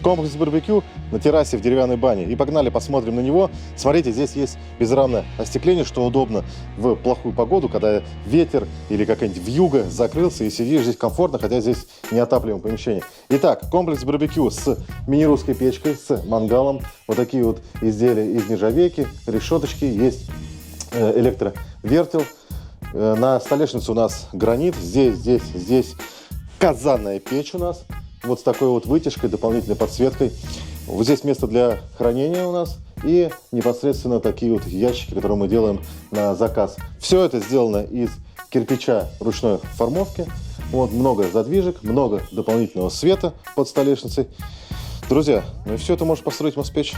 Комплекс барбекю на террасе в деревянной бане. И погнали, посмотрим на него. Смотрите, здесь есть безрамное остекление, что удобно в плохую погоду, когда ветер или какая-нибудь вьюга закрылся и сидишь здесь комфортно, хотя здесь неотапливаемое помещение. Итак, комплекс барбекю с мини-русской печкой, с мангалом. Вот такие вот изделия из нержавейки, решеточки, есть электровертел. На столешнице у нас гранит, здесь казанная печь у нас. Вот с такой вот вытяжкой, дополнительной подсветкой. Вот здесь место для хранения у нас. И непосредственно такие вот ящики, которые мы делаем на заказ. Все это сделано из кирпича ручной формовки. Вот много задвижек, много дополнительного света под столешницей. Друзья, ну и все это может построить Москвич.